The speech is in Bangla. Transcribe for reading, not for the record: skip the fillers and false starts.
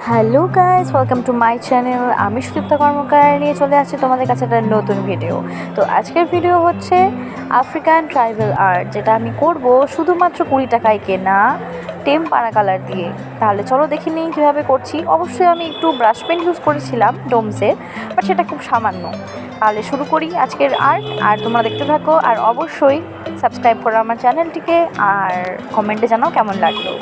Hello guys, welcome to my channel. আমি সুদীপ্তা কর্মকার নিয়ে চলে আসছি তোমাদের কাছে একটা নতুন ভিডিও। তো আজকের ভিডিও হচ্ছে আফ্রিকান ট্রাইবাল আর্ট, যেটা আমি করব শুধুমাত্র 20 টাকায় কেনা টেম্পারা কালার দিয়ে। তাহলে চলো দেখে নিই কীভাবে করছি। অবশ্যই আমি একটু ব্রাশ পেন ইউজ করেছিলাম ডোমসের, বাট সেটা খুব সামান্য। তাহলে শুরু করি আজকের আর্ট, আর তোমরা দেখতে থাকো। আর অবশ্যই সাবস্ক্রাইব করো আমার চ্যানেলটিকে, আর কমেন্টে জানাও কেমন লাগলো।